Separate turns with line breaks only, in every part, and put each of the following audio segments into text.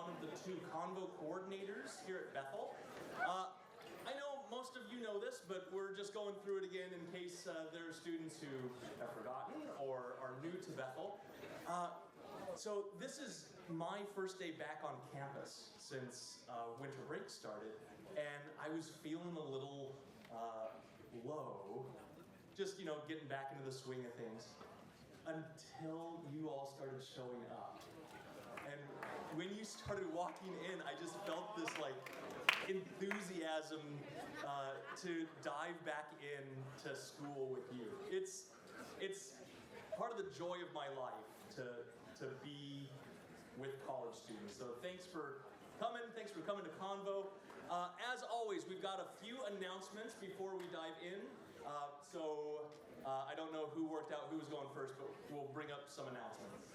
one of the two Convo coordinators here at Bethel. I know most of you know this, but we're just going through it again in case there are students who have forgotten or are new to Bethel. So this is my first day back on campus since winter break started, and I was feeling a little low, just, getting back into the swing of things, until you all started showing up. And when you started walking in, I just felt this enthusiasm to dive back into school with you. It's part of the joy of my life to be with college students. So thanks for coming to Convo. As always, we've got a few announcements before we dive in. So I don't know who worked out who was going first, but we'll bring up some announcements.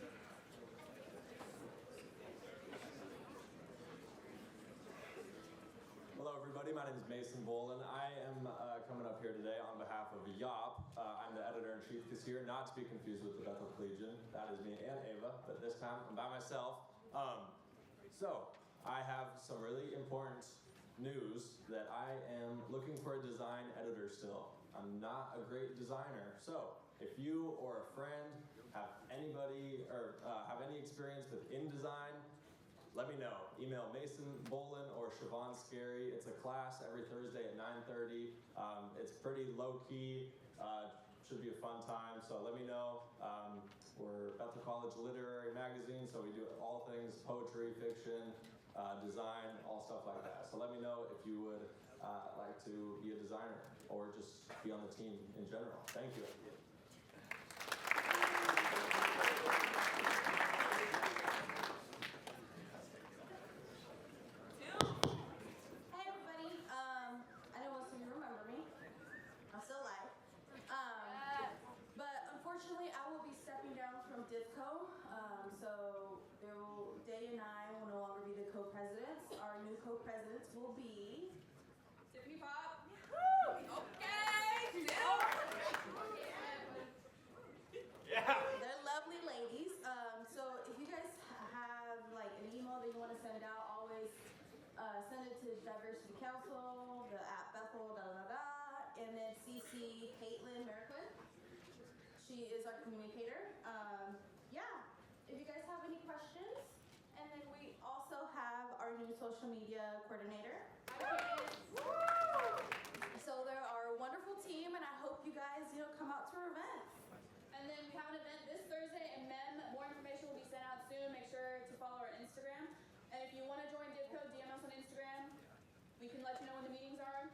Hello everybody, my name is Mason Bolin. I am coming up here today on behalf of YOP. I'm the editor-in-chief this year, not to be confused with the Bethel Collegian. That is me and Ava, but this time I'm by myself. So, I have some really important news that I am looking for a design editor still. I'm not a great designer, so if you or a friend have anybody or have any experience with InDesign, let me know. Email Mason Bolin or Siobhan Scary. It's a class every Thursday at 9:30. It's pretty low-key. Should be a fun time, so let me know. We're Bethel College Literary Magazine, so we do all things poetry, fiction, design, all stuff like that. So let me know if you would like to be a designer or just be on the team in general. Thank you.
I'm still alive. But unfortunately, I will be stepping down from DivCo. So Day and I will no longer be the co-presidents. Our new co-presidents will be Tiffany Pop. Okay. Yeah. They're lovely ladies. So if you guys have an email that you want to send out, always send it to Diversity Council, at Bethel, and then CC Caitlin Merquin. She is our communicator. Yeah, if you guys have any questions. And then we also have our new social media coordinator. So they're our wonderful team, and I hope you guys, come out to our events.
And then we have an event this Thursday in MEM. More information will be sent out soon. Make sure to follow our Instagram. And if you want to join DivCo, DM us on Instagram. We can let you know when the meetings are.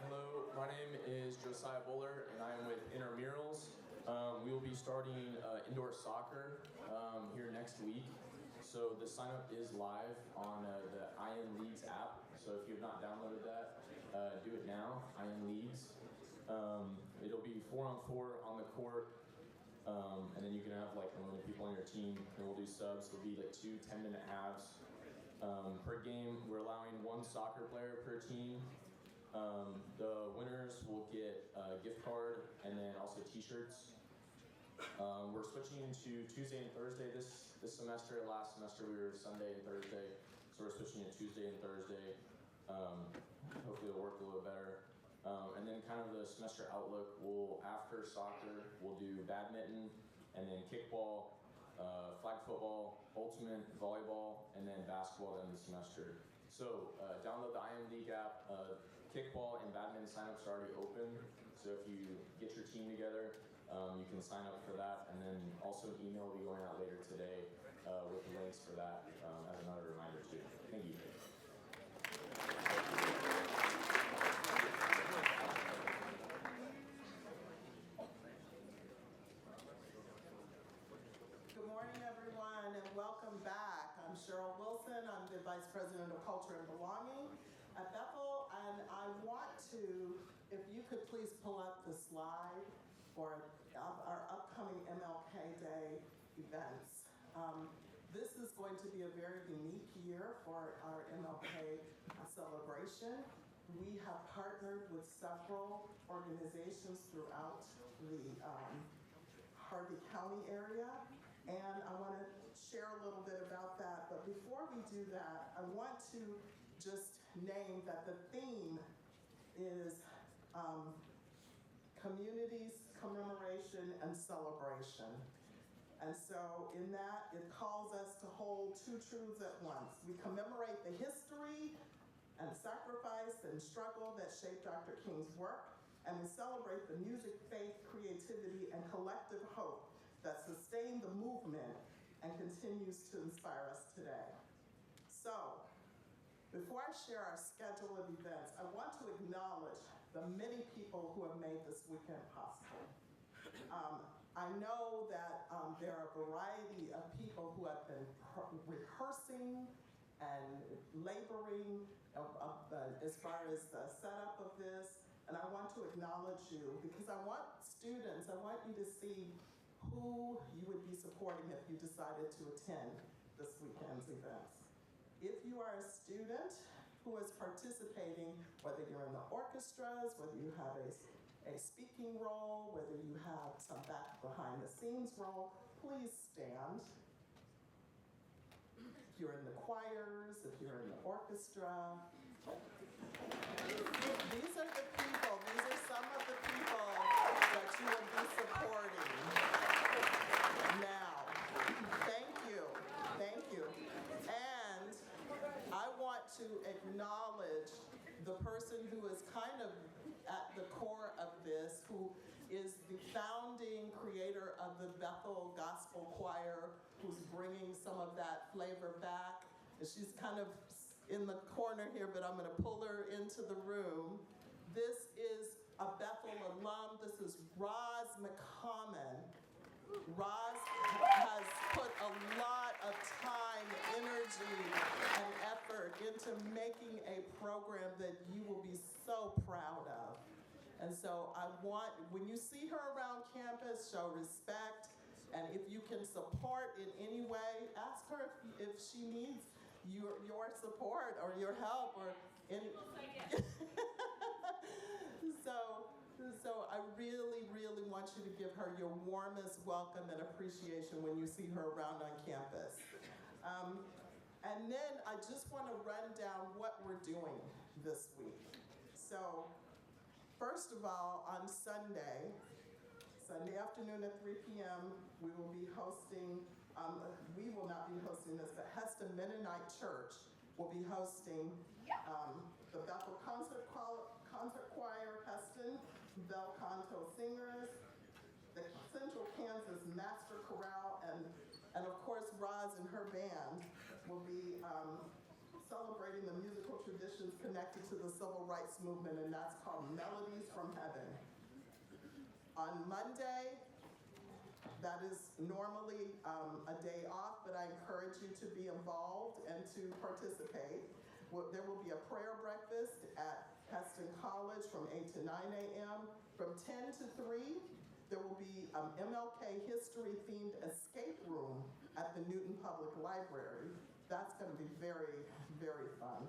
Hello, my name is Josiah Buller, and I am with Intramurals. We will be starting indoor soccer here next week. So the sign up is live on the IN Leagues app. So if you have not downloaded that, do it now, IN Leagues. It'll be 4-on-4 on the court. And then you can have unlimited people on your team, and we'll do subs. It'll be 2 10-minute halves per game. We're allowing 1 soccer player per team. The winners will get a gift card and then also t-shirts. We're switching to Tuesday and Thursday this semester. Last semester we were Sunday and Thursday, so we're switching to Tuesday and Thursday. Hopefully it'll work a little better. And then kind of the semester outlook, after soccer, we'll do badminton, and then kickball, flag football, ultimate, volleyball, and then basketball in the semester. So download the IM League app. Kickball and badminton signups are already open. So if you get your team together, you can sign up for that. And then also an email will be going out later today with the links for that as another reminder too. Thank you.
Good morning, everyone, and welcome back. I'm Cheryl Wilson. I'm the Vice President of Culture and Belonging at Bethel, and I want to, if you could please pull up the slide for our upcoming upcoming MLK Day events. This is going to be a very unique year for our MLK celebration. We have partnered with several organizations throughout the Harvey County area, and I want to share a little bit about that. But before we do that, I want to just name that the theme is communities, commemoration, and celebration. And so in that, it calls us to hold two truths at once. We commemorate the history and sacrifice and struggle that shaped Dr. King's work, and we celebrate the music, faith, creativity, and collective hope that sustained the movement and continues to inspire us today. So, before I share our schedule of events, I want to acknowledge the many people who have made this weekend possible. I know that there are a variety of people who have been rehearsing and laboring as far as the setup of this, and I want to acknowledge you because I want you to see who you would be supporting if you decided to attend this weekend's events. If you are a student who is participating, whether you're in the orchestras, whether you have a speaking role, whether you have some back behind the scenes role, please stand. If you're in the choirs, if you're in the orchestra, these are the people, these are some of the people that you will be supporting. Now, thank you. And I want to acknowledge the person who is kind of at the core of this, who is the founding creator of the Bethel Gospel Choir, who's bringing some of that flavor back. And she's kind of in the corner here, but I'm going to pull her into the room. This is a Bethel alum. This is Roz McCommon. Roz has put a lot of time, energy, and effort into making a program that you will be so proud of. And so I want, when you see her around campus, show respect. And if you can support in any way, ask her if she needs your support or your help or any. So I really, really want you to give her your warmest welcome and appreciation when you see her around on campus. And then I just want to run down what we're doing this week. So first of all, on Sunday afternoon at 3 p.m., we will be hosting, we will not be hosting this, but Heston Mennonite Church will be hosting the Bethel Concert Choir, Heston, Bel Canto Singers, the Central Kansas Master Chorale, and of course Roz and her band will be celebrating the musical traditions connected to the civil rights movement, and that's called Melodies from Heaven. On Monday, that is normally a day off, but I encourage you to be involved and to participate. There will be a prayer breakfast at Heston College from 8 to 9 a.m. From 10 to 3, there will be MLK history-themed escape room at the Newton Public Library. That's going to be very, very fun.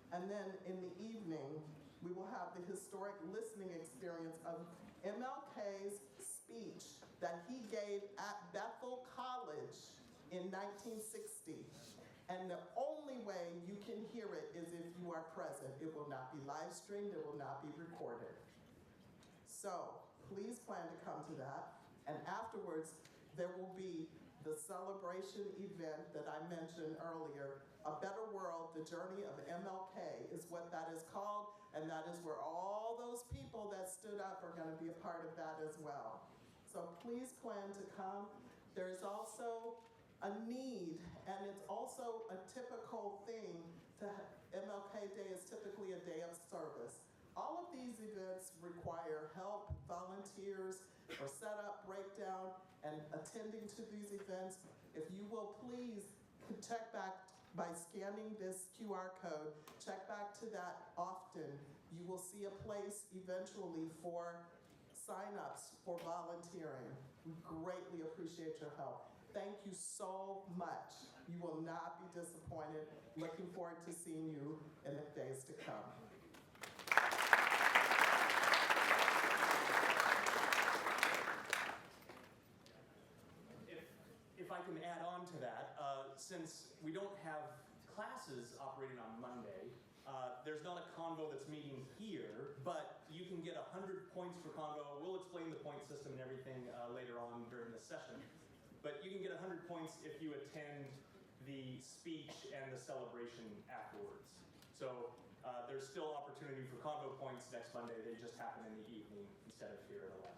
And then in the evening, we will have the historic listening experience of MLK's speech that he gave at Bethel College in 1960. And the only way you can hear it is if you are present. It will not be live streamed, it will not be recorded. So please plan to come to that. And afterwards, there will be the celebration event that I mentioned earlier. A Better World, the Journey of MLK is what that is called. And that is where all those people that stood up are going to be a part of that as well. So please plan to come. There's also a need, and it's also a typical thing to MLK Day is typically a day of service. All of these events require help, volunteers, or setup, breakdown, and attending to these events. If you will please check back by scanning this QR code, check back to that often. You will see a place eventually for sign-ups for volunteering. We greatly appreciate your help. Thank you so much. You will not be disappointed. Looking forward to seeing you in the days to come.
If I can add on to that, since we don't have classes operating on Monday, there's not a convo that's meeting here, but you can get 100 points for convo. We'll explain the point system and everything later on during this session. But you can get 100 points if you attend the speech and the celebration afterwards. So there's still opportunity for convo points next Monday. They just happen in the evening instead of here at 11.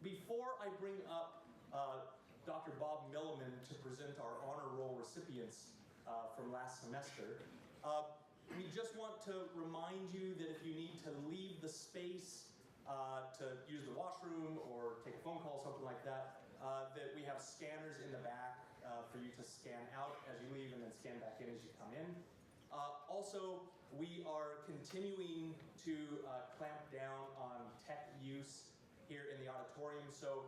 Before I bring up Dr. Bob Milliman to present our honor roll recipients from last semester, we just want to remind you that if you need to leave the space to use the washroom or take a phone call, something like that, that we have scanners in the back for you to scan out as you leave and then scan back in as you come in. Also, we are continuing to clamp down on tech use here in the auditorium. So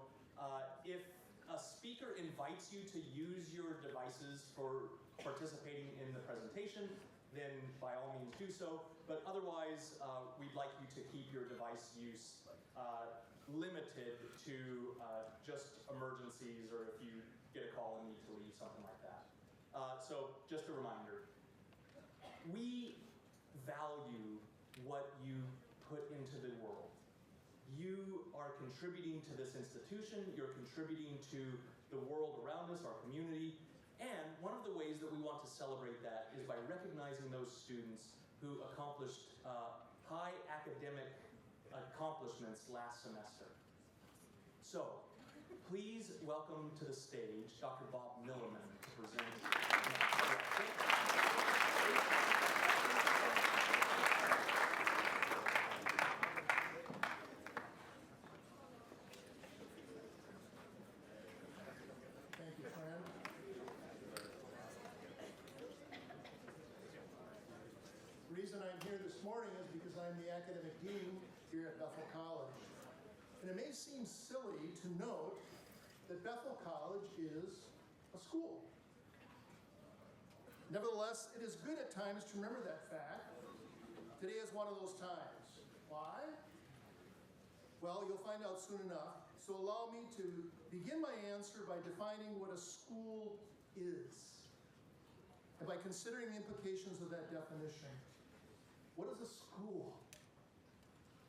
if a speaker invites you to use your devices for participating in the presentation, then by all means do so. But otherwise, we'd like you to keep your device use limited to just emergencies or if you get a call and need to leave, something like that. So just a reminder, we value what you put into the world. You are contributing to this institution, you're contributing to the world around us, our community, and one of the ways that we want to celebrate that is by recognizing those students who accomplished high academic accomplishments last semester. So, please welcome to the stage Dr. Bob Milliman to present.
Thank you, Fran. The reason I'm here this morning is because I'm the academic dean here at Bethel College. And it may seem silly to note that Bethel College is a school. Nevertheless, it is good at times to remember that fact. Today is one of those times. Why? Well, you'll find out soon enough. So allow me to begin my answer by defining what a school is, and by considering the implications of that definition. What is a school?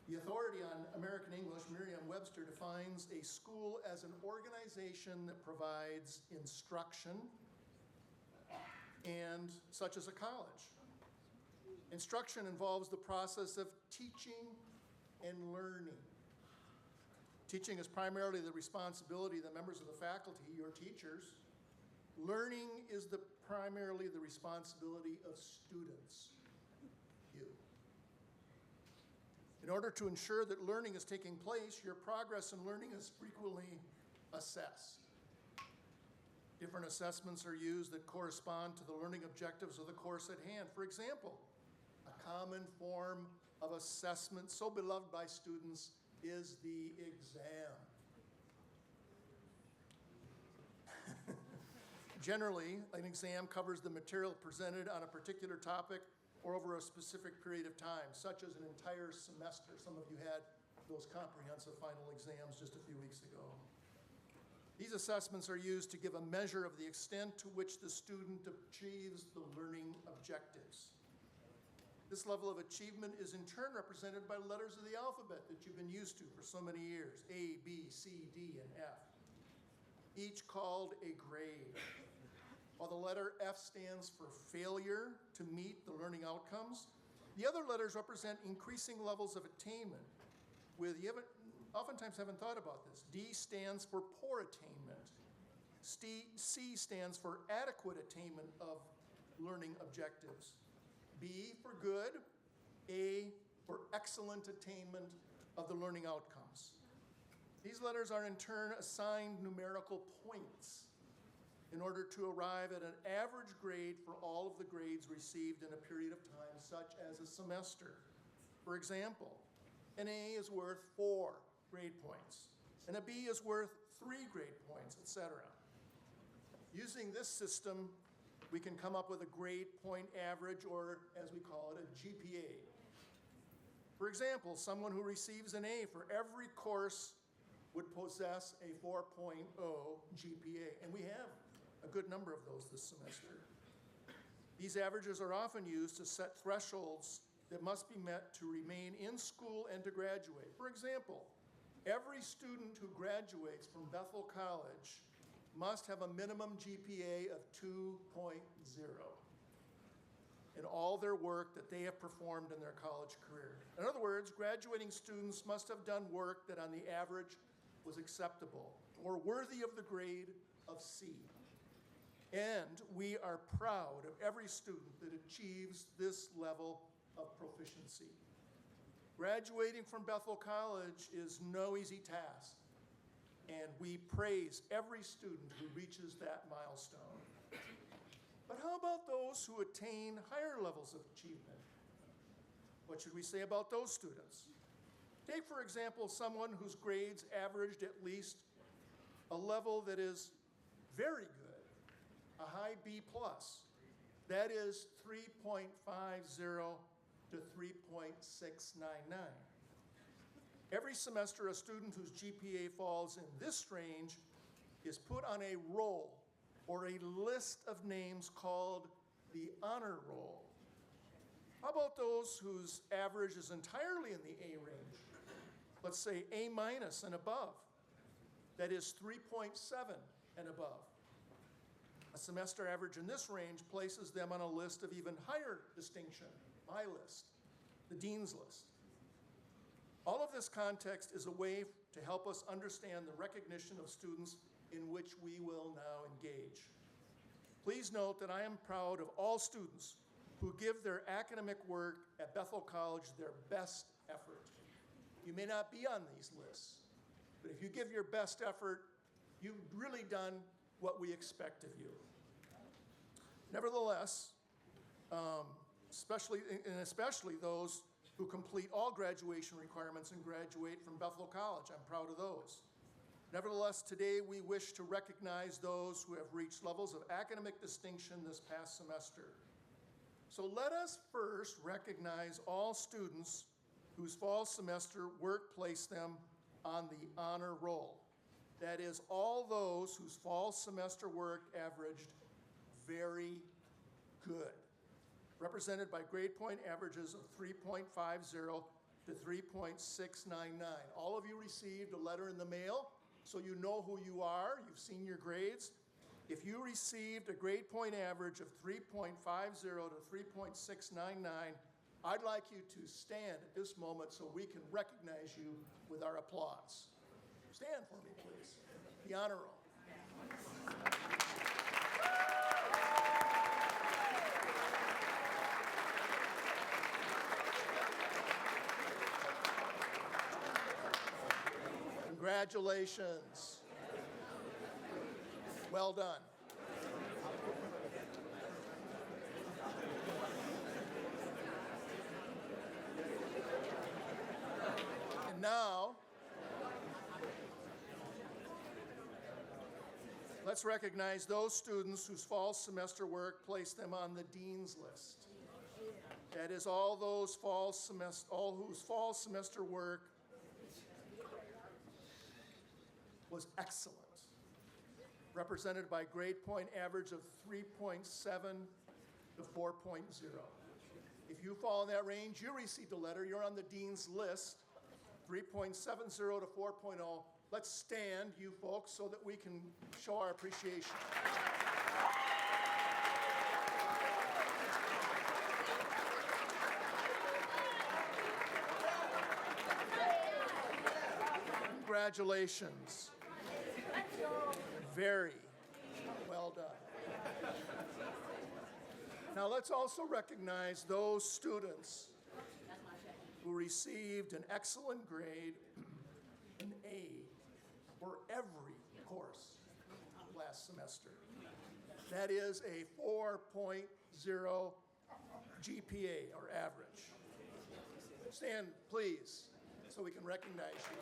The authority on American English, Merriam-Webster, defines a school as an organization that provides instruction, and such as a college. Instruction involves the process of teaching and learning. Teaching is primarily the responsibility of the members of the faculty, your teachers. Learning is primarily the responsibility of students, you. In order to ensure that learning is taking place, your progress in learning is frequently assessed. Different assessments are used that correspond to the learning objectives of the course at hand. For example, a common form of assessment so beloved by students is the exam. Generally, an exam covers the material presented on a particular topic or over a specific period of time, such as an entire semester. Some of you had those comprehensive final exams just a few weeks ago. These assessments are used to give a measure of the extent to which the student achieves the learning objectives. This level of achievement is in turn represented by letters of the alphabet that you've been used to for so many years, A, B, C, D, and F, each called a grade. While the letter F stands for failure to meet the learning outcomes, the other letters represent increasing levels of attainment. Oftentimes haven't thought about this. D stands for poor attainment. C stands for adequate attainment of learning objectives. B for good, A for excellent attainment of the learning outcomes. These letters are in turn assigned numerical points in order to arrive at an average grade for all of the grades received in a period of time, such as a semester. For example, An A is worth 4 grade points, and a B is worth 3 grade points, etc. Using this system, we can come up with a grade point average, or as we call it, a GPA. For example, someone who receives an A for every course would possess a 4.0 GPA, and we have a good number of those this semester. These averages are often used to set thresholds that must be met to remain in school and to graduate. For example, every student who graduates from Bethel College must have a minimum GPA of 2.0 in all their work that they have performed in their college career. In other words, graduating students must have done work that on the average was acceptable or worthy of the grade of C. And we are proud of every student that achieves this level of proficiency. Graduating from Bethel College is no easy task, and we praise every student who reaches that milestone. But how about those who attain higher levels of achievement? What should we say about those students? Take, for example, someone whose grades averaged at least a level that is very good, a high B+. That is 3.50 to 3.699. Every semester, a student whose GPA falls in this range is put on a roll or a list of names called the honor roll. How about those whose average is entirely in the A range? Let's say A- and above. That is 3.7 and above. A semester average in this range places them on a list of even higher distinction, my list, the dean's list. All of this context is a way to help us understand the recognition of students in which we will now engage. Please note that I am proud of all students who give their academic work at Bethel College their best effort. You may not be on these lists, but if you give your best effort, you've really done what we expect of you. Nevertheless, especially those who complete all graduation requirements and graduate from Bethel College, I'm proud of those. Nevertheless, today we wish to recognize those who have reached levels of academic distinction this past semester. So let us first recognize all students whose fall semester work placed them on the honor roll. That is, all those whose fall semester work averaged very good, represented by grade point averages of 3.50 to 3.699. All of you received a letter in the mail, so you know who you are. You've seen your grades. If you received a grade point average of 3.50 to 3.699, I'd like you to stand at this moment so we can recognize you with our applause. Stand for me, please. The honor roll. Congratulations. Well done. And now, let's recognize those students whose fall semester work placed them on the dean's list. That is, all whose fall semester work was excellent, represented by grade point average of 3.7 to 4.0. If you fall in that range, you received a letter. You're on the dean's list, 3.70 to 4.0. Let's stand, you folks, so that we can show our appreciation. Congratulations. Very well done. Now let's also recognize those students who received an excellent grade, an A, for every course last semester. That is a 4.0 GPA or average. Stand, please. so we can recognize you.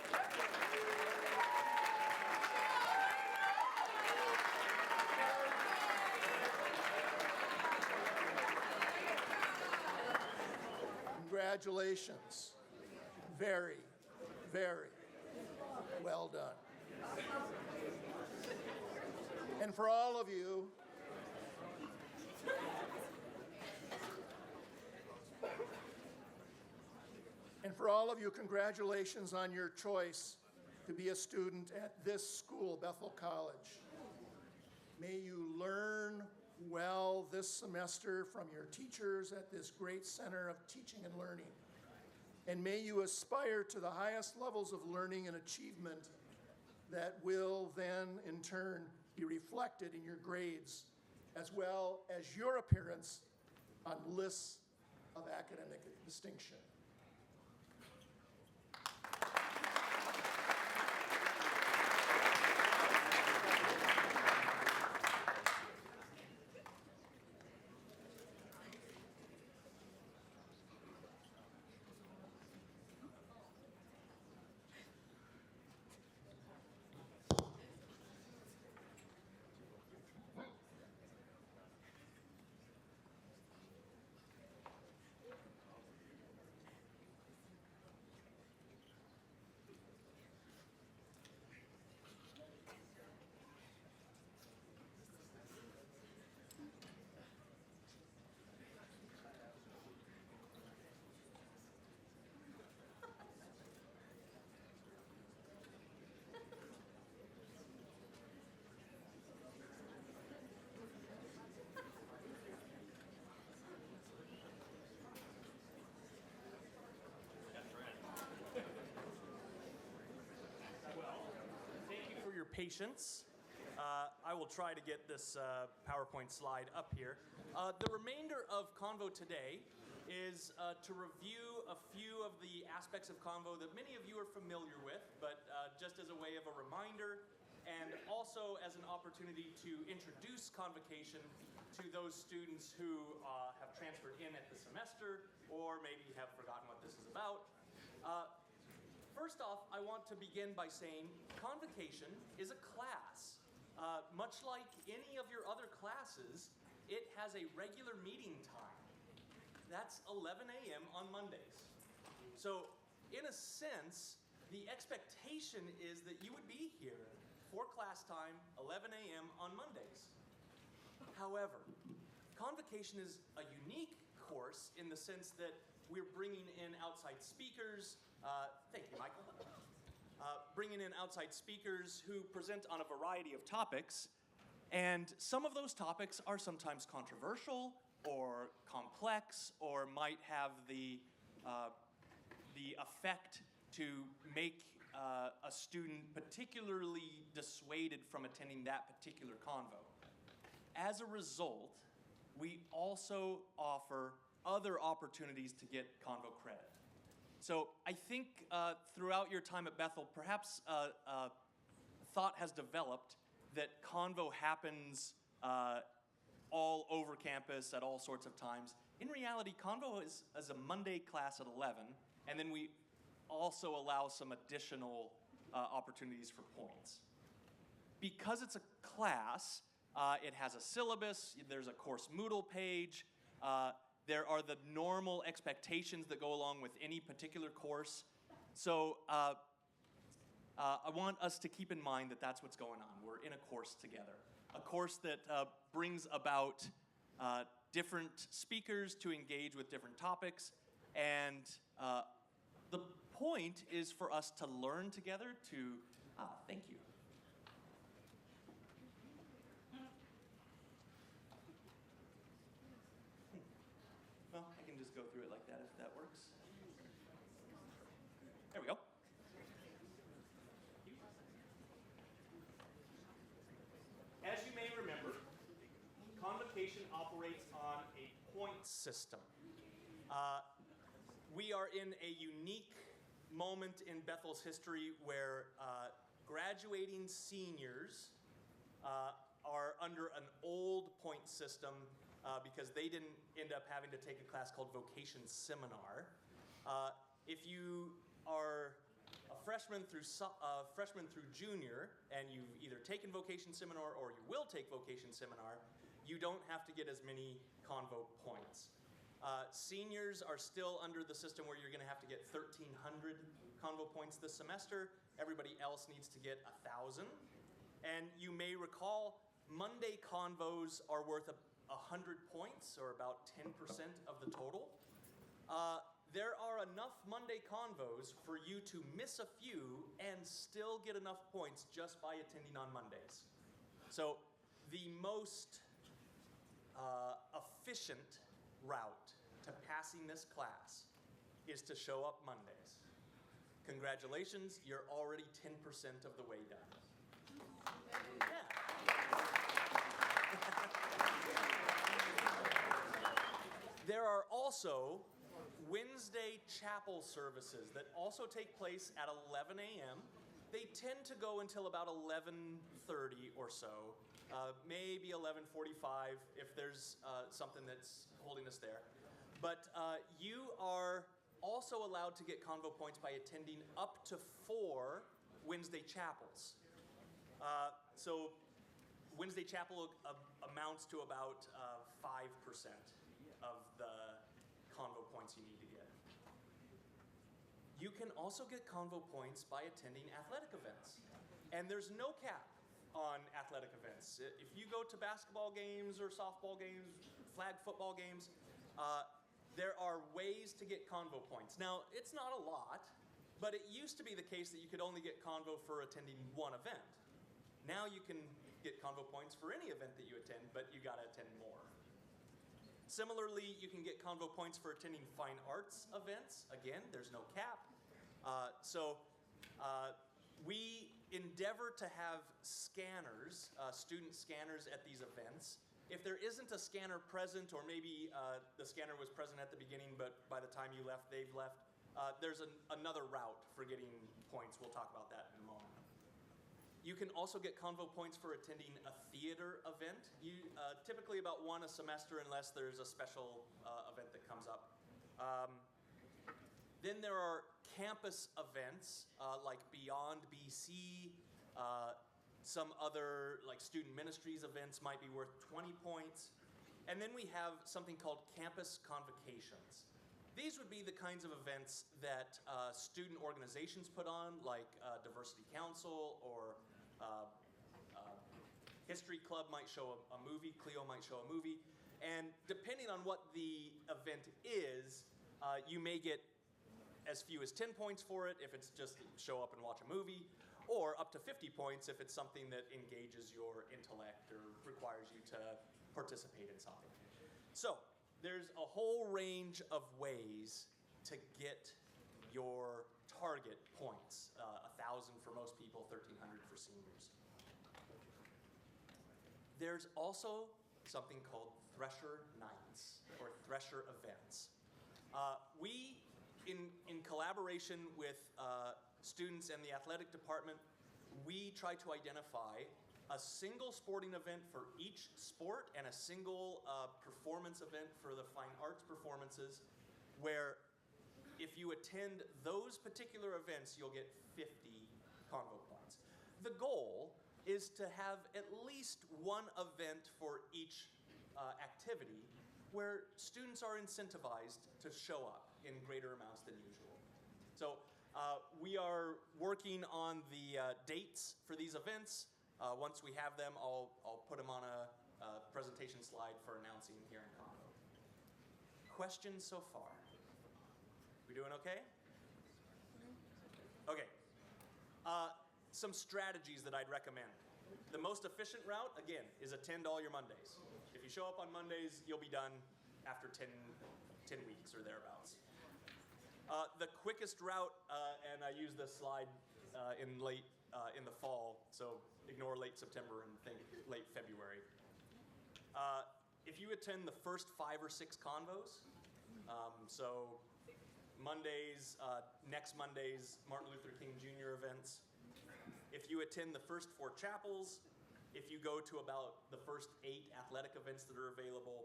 Congratulations. Very, very well done. And for all of you, congratulations on your choice to be a student at this school, Bethel College. May you learn well this semester from your teachers at this great center of teaching and learning. And may you aspire to the highest levels of learning and achievement that will then, in turn, be reflected in your grades, as well as your appearance on lists of academic distinction.
Patience. I will try to get this PowerPoint slide up here. The remainder of Convo today is to review a few of the aspects of Convo that many of you are familiar with, but just as a way of a reminder and also as an opportunity to introduce Convocation to those students who have transferred in at the semester or maybe have forgotten what this is about. First off, I want to begin by saying Convocation is a class. Much like any of your other classes, it has a regular meeting time. That's 11 a.m. on Mondays. So, in a sense, the expectation is that you would be here for class time, 11 a.m. on Mondays. However, Convocation is a unique course in the sense that we're bringing in outside speakers. Thank you, Michael. Bringing in outside speakers who present on a variety of topics. And some of those topics are sometimes controversial or complex or might have the effect to make a student particularly dissuaded from attending that particular convo. As a result, we also offer other opportunities to get convo credit. So I think throughout your time at Bethel, perhaps thought has developed that convo happens all over campus at all sorts of times. In reality, convo is a Monday class at 11, and then we also allow some additional opportunities for points. Because it's a class, it has a syllabus, there's a course Moodle page, there are the normal expectations that go along with any particular course. So I want us to keep in mind that that's what's going on. We're in a course together. A course that brings about different speakers to engage with different topics. And the point is for us to learn together to, thank you. Well, I can just go through it like that if that works. There we go. As you may remember, Convocation operates on a point system. We are in a unique moment in Bethel's history where graduating seniors are under an old point system because they didn't end up having to take a class called Vocation Seminar. If you are a freshman through junior, and you've either taken vocation seminar or you will take vocation seminar, you don't have to get as many convo points. Seniors are still under the system where you're going to have to get 1,300 convo points this semester. Everybody else needs to get 1,000. And you may recall Monday convos are worth 100 points, or about 10% of the total. There are enough Monday convos for you to miss a few and still get enough points just by attending on Mondays. So the most efficient route to passing this class is to show up Mondays. Congratulations, you're already 10% of the way done. Yeah. There are also Wednesday chapel services that also take place at 11 a.m. They tend to go until about 11:30 or so, maybe 11:45 if there's something that's holding us there. But you are also allowed to get convo points by attending up to 4 Wednesday chapels. So Wednesday chapel amounts to about 5% of the convo points you need to get. You can also get convo points by attending athletic events. And there's no cap on athletic events. If you go to basketball games or softball games, flag football games, there are ways to get convo points. Now, it's not a lot, but it used to be the case that you could only get convo for attending one event. Now you can get convo points for any event that you attend, but you gotta attend more. Similarly, you can get convo points for attending fine arts events. Again, there's no cap. We endeavor to have scanners, student scanners at these events. If there isn't a scanner present, or maybe the scanner was present at the beginning, but by the time you left, they've left, there's another route for getting points. We'll talk about that in a moment. You can also get convo points for attending a theater event. Typically about one a semester, unless there's a special event that comes up. Then there are campus events like Beyond BC. Some other like student ministries events might be worth 20 points. And then we have something called campus convocations. These would be the kinds of events that student organizations put on, like Diversity Council, or History Club might show a movie, Clio might show a movie. And depending on what the event is, you may get as few as 10 points for it if it's just show up and watch a movie, or up to 50 points if it's something that engages your intellect or requires you to participate in something. So there's a whole range of ways to get your target points. 1,000 for most people, 1,300 for seniors. There's also something called Thresher Nights, or Thresher Events. We, in collaboration with students and the athletic department, we try to identify a single sporting event for each sport and a single performance event for the fine arts performances, where if you attend those particular events, you'll get 50 convo points. The goal is to have at least one event for each activity where students are incentivized to show up in greater amounts than usual. So we are working on the dates for these events. Once we have them, I'll put them on a presentation slide for announcing here in Convo. Questions so far? We doing okay? Okay. Some strategies that I'd recommend. The most efficient route, again, is attend all your Mondays. If you show up on Mondays, you'll be done after 10 weeks or thereabouts. The quickest route, and I use this slide in the fall, so ignore late September and think late February. If you attend the first 5 or 6 convos, so Mondays, next Monday's Martin Luther King Jr. events, if you attend the first 4 chapels, if you go to about the first 8 athletic events that are available,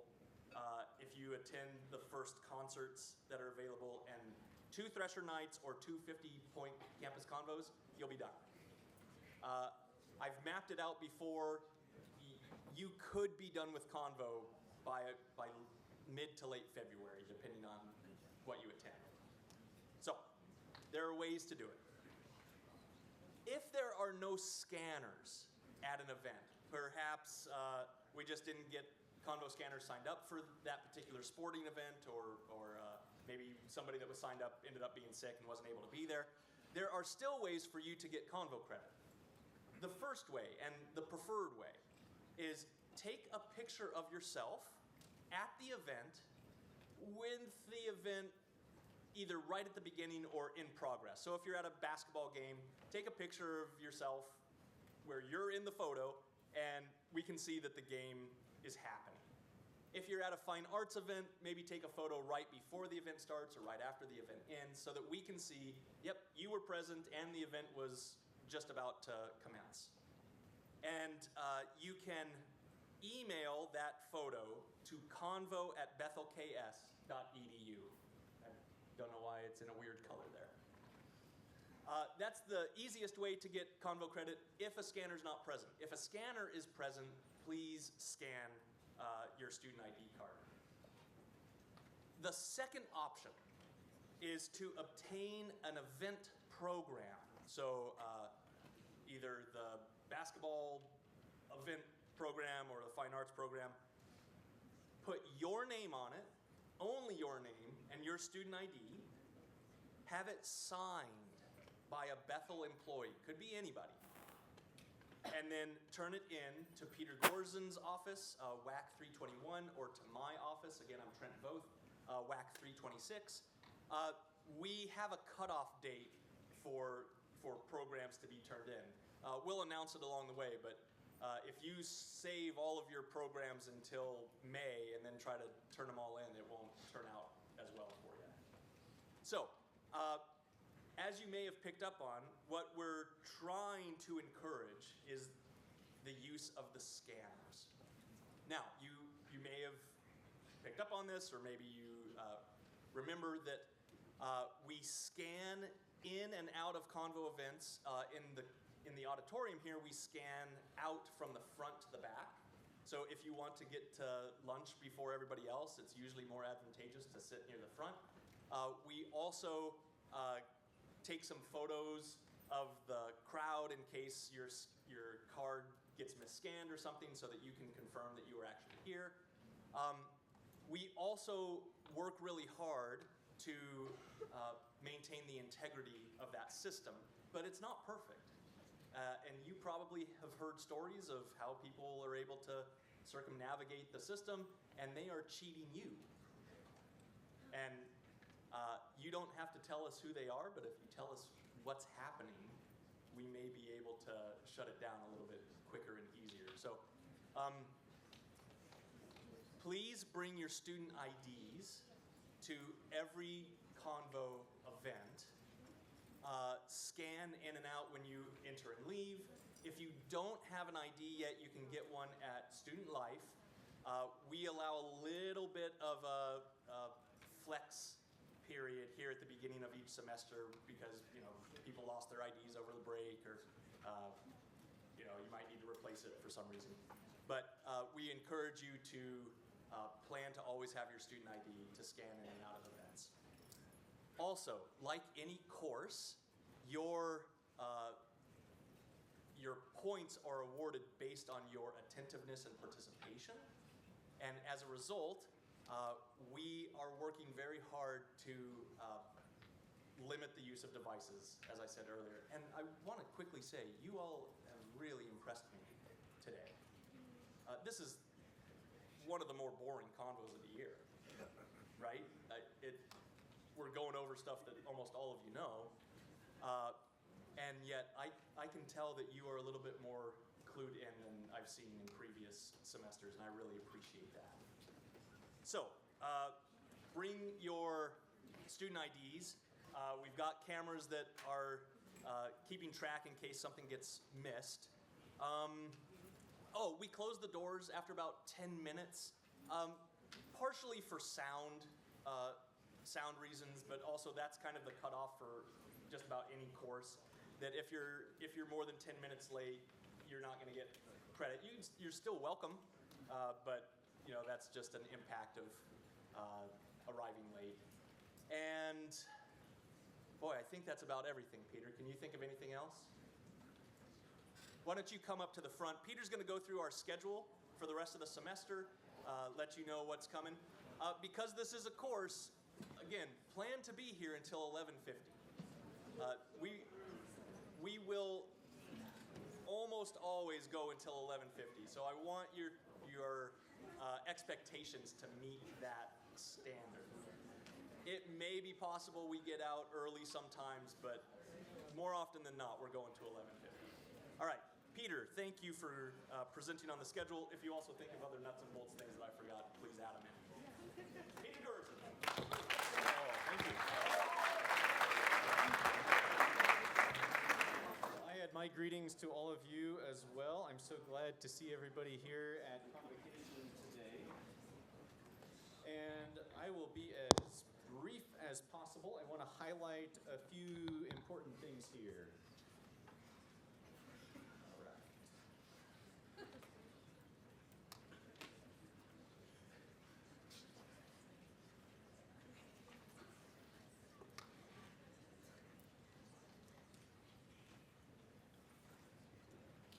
if you attend the first concerts that are available, and 2 Thresher nights or 2 50-point campus convos, you'll be done. I've mapped it out before. You could be done with convo by mid to late February, depending on what you attend. So, there are ways to do it. If there are no scanners at an event, perhaps we just didn't get convo scanners signed up for that particular sporting event, or maybe somebody that was signed up ended up being sick and wasn't able to be there, there are still ways for you to get convo credit. The first way, and the preferred way, is take a picture of yourself at the event with the event either right at the beginning or in progress. So if you're at a basketball game, take a picture of yourself where you're in the photo and we can see that the game is happening. If you're at a fine arts event, maybe take a photo right before the event starts or right after the event ends so that we can see, yep, you were present and the event was just about to commence. And you can email that photo to convo@bethelks.edu. I don't know why it's in a weird color there. That's the easiest way to get convo credit if a scanner's not present. If a scanner is present, please scan your student ID card. The second option is to obtain an event program. So either the basketball event program or the fine arts program. Put your name on it, only your name, and your student ID. Have it signed by a Bethel employee, could be anybody. And then turn it in to Peter Gorzen's office, WAC 321, or to my office, again, I'm Trent Voth, WAC 326. We have a cutoff date for programs to be turned in. We'll announce it along the way, but if you save all of your programs until May and then try to turn them all in, it won't turn out as well for you. So, as you may have picked up on, what we're trying to encourage is the use of the scanners. Now, you may have picked up on this, or maybe you remember that we scan in and out of convo events. In the auditorium here, we scan out from the front to the back. So if you want to get to lunch before everybody else, it's usually more advantageous to sit near the front. We also take some photos of the crowd in case your card gets mis-scanned or something so that you can confirm that you were actually here. We also work really hard to maintain the integrity of that system, but it's not perfect. And you probably have heard stories of how people are able to circumnavigate the system, and they are cheating you. And you don't have to tell us who they are, but if you tell us what's happening, we may be able to shut it down a little bit quicker and easier. So please bring your student IDs to every Convo event. Scan in and out when you enter and leave. If you don't have an ID yet, you can get one at Student Life. We allow a little bit of a flex period here at the beginning of each semester because people lost their IDs over the break, or you might need to replace it for some reason. But we encourage you to plan to always have your student ID to scan in and out of events. Also, like any course, your points are awarded based on your attentiveness and participation. And as a result, we are working very hard to limit the use of devices, as I said earlier. And I want to quickly say, you all have really impressed me today. This is one of the more boring convos of the year, right? We're going over stuff that almost all of you know, and yet I can tell that you are a little bit more clued in than I've seen in previous semesters, and I really appreciate that. So, bring your student IDs. We've got cameras that are keeping track in case something gets missed. We close the doors after about 10 minutes, partially for sound sound reasons, but also that's kind of the cutoff for just about any course. That if you're more than 10 minutes late, you're not going to get credit. You're still welcome, but that's just an impact of arriving late. And boy, I think that's about everything, Peter. Can you think of anything else? Why don't you come up to the front? Peter's going to go through our schedule for the rest of the semester, let you know what's coming. Because this is a course, again, plan to be here until 11:50. We will almost always go until 11:50, so I want your expectations to meet that standard. It may be possible we get out early sometimes, but more often than not, we're going to 11:50. All right, Peter, thank you for presenting on the schedule. If you also think of other nuts and bolts things that I forgot, please add them in. Peter Gerson. Oh, thank you.
I add my greetings to all of you as well. I'm so glad to see everybody here at Convocation today. And I will be as brief as possible. I want to highlight a few important things here. All right.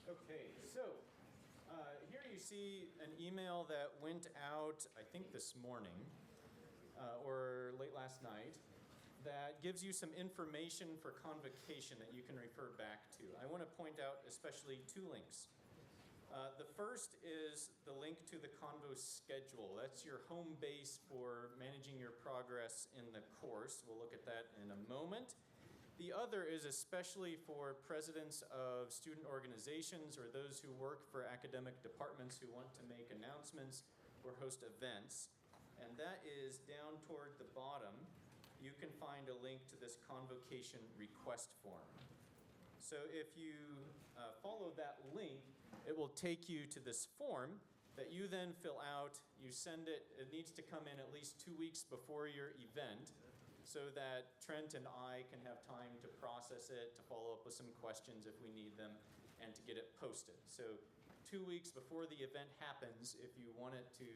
Okay, so here you see an email that went out, I think this morning, or late last night, that gives you some information for Convocation that you can refer back to. I want to point out especially two links. The first is the link to the Convo schedule. That's your home base for managing your progress in the course. We'll look at that in a moment. The other is especially for presidents of student organizations or those who work for academic departments who want to make announcements or host events. And that is down toward the bottom. You can find a link to this Convocation request form. So if you follow that link, it will take you to this form that you then fill out. You send it. It needs to come in at least 2 weeks before your event, so that Trent and I can have time to process it, to follow up with some questions if we need them, and to get it posted. So 2 weeks before the event happens, if you want it to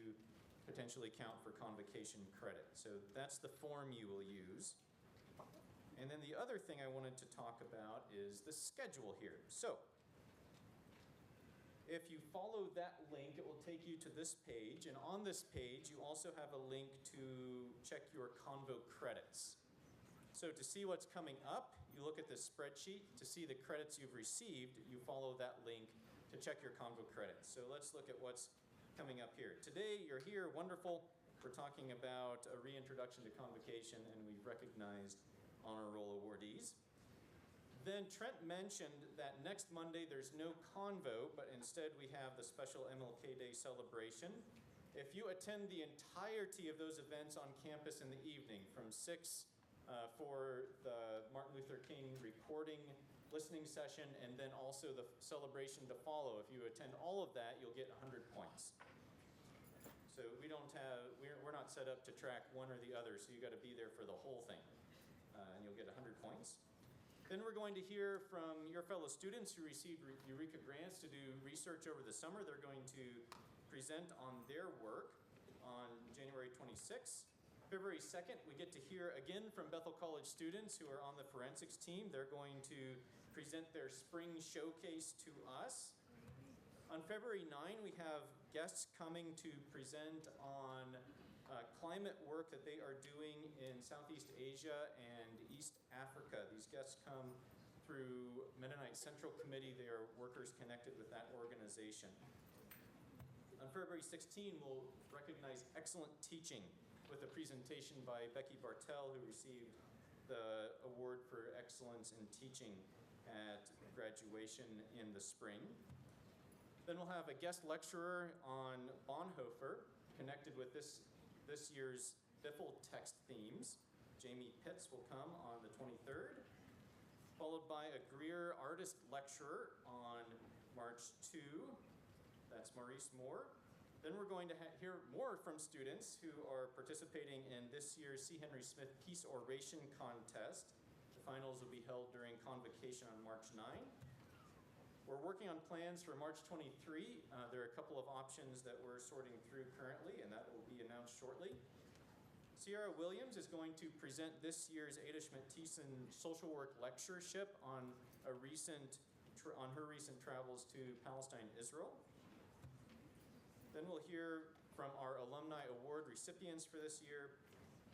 potentially count for Convocation credit. So that's the form you will use. And then the other thing I wanted to talk about is the schedule here. So if you follow that link, it will take you to this page. And on this page, you also have a link to check your Convo credits. So to see what's coming up, you look at this spreadsheet. To see the credits you've received, you follow that link to check your Convo credits. So let's look at what's coming up here. Today, you're here, wonderful. We're talking about a reintroduction to Convocation, and we've recognized honor roll awardees. Then Trent mentioned that next Monday there's no Convo, but instead we have the special MLK Day celebration. If you attend the entirety of those events on campus in the evening, from 6 for the Martin Luther King recording listening session, and then also the celebration to follow, if you attend all of that, you'll get 100 points. So we're not set up to track one or the other, so you got to be there for the whole thing, and you'll get 100 points. Then we're going to hear from your fellow students who received Eureka grants to do research over the summer. They're going to present on their work on January 26th. February 2nd, we get to hear again from Bethel College students who are on the forensics team. They're going to present their spring showcase to us. On February 9, we have guests coming to present on climate work that they are doing in Southeast Asia and East Africa. These guests come through Mennonite Central Committee. They are workers connected with that organization. On February 16, we'll recognize excellent teaching with a presentation by Becky Bartell, who received the award for excellence in teaching at graduation in the spring. Then we'll have a guest lecturer on Bonhoeffer, connected with this year's Bethel text themes. Jamie Pitts will come on the 23rd, followed by a Greer artist lecturer on March 2. That's Maurice Moore. Then we're going to hear more from students who are participating in this year's C. Henry Smith Peace Oration Contest. The finals will be held during Convocation on March 9. We're working on plans for March 23. There are a couple of options that we're sorting through currently, and that will be announced shortly. Sierra Williams is going to present this year's Ada Schmidt-Thiessen Social Work Lectureship on her recent travels to Palestine, Israel. Then we'll hear from our Alumni Award recipients for this year.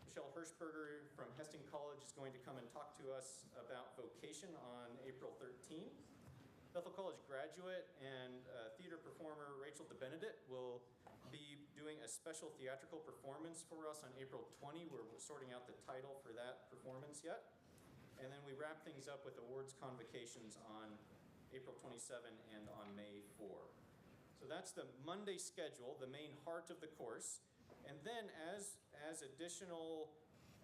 Michelle Hirschberger from Heston College is going to come and talk to us about vocation on April 13th. Bethel College graduate and theater performer Rachel DeBenedict will be doing a special theatrical performance for us on April 20. We're sorting out the title for that performance yet. And then we wrap things up with awards convocations on April 27 and on May 4. So that's the Monday schedule, the main heart of the course. And then as additional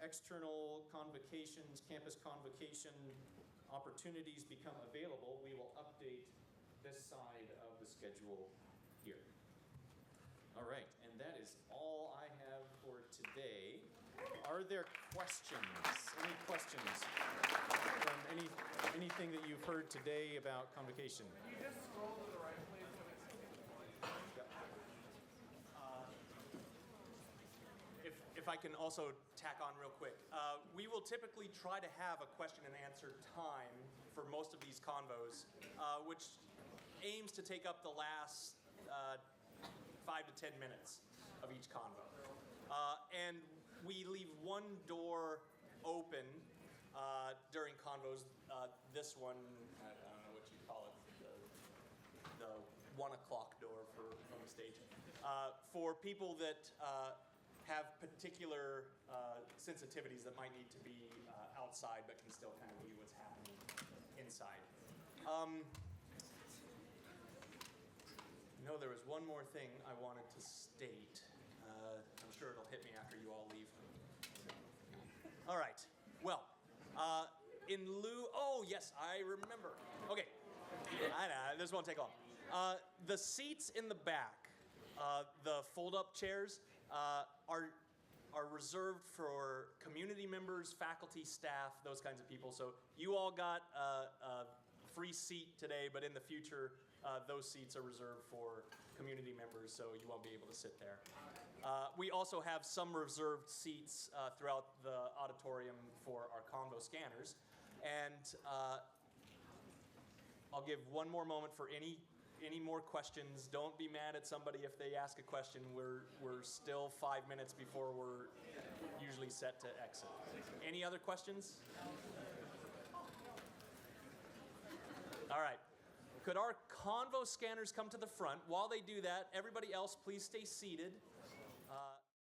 external convocations, campus convocation opportunities become available, we will update this side of the schedule here. All right, and that is all I have for today. Are there questions? Any questions from anything that you've heard today about convocation?
Can you just scroll to the right place when it's
If I can also tack on real quick, we will typically try to have a question and answer time for most of these convos, which aims to take up the last 5 to 10 minutes of each convo. And we leave one door open during convos. This one, I don't know what you call it, the 1 o'clock door from the stage, for people that have particular sensitivities that might need to be outside but can still kind of view what's happening inside. No, there was one more thing I wanted to state. I'm sure it'll hit me after you all leave. All right. Well, oh yes, I remember. Okay, this won't take long. The seats in the back, the fold-up chairs, are reserved for community members, faculty, staff, those kinds of people. So you all got a free seat today, but in the future, those seats are reserved for community members, so you won't be able to sit there. We also have some reserved seats throughout the auditorium for our Convo scanners. And I'll give one more moment for any more questions. Don't be mad at somebody if they ask a question. We're still 5 minutes before we're usually set to exit. Any other questions? All right. Could our Convo scanners come to the front? While they do that, everybody else, please stay seated.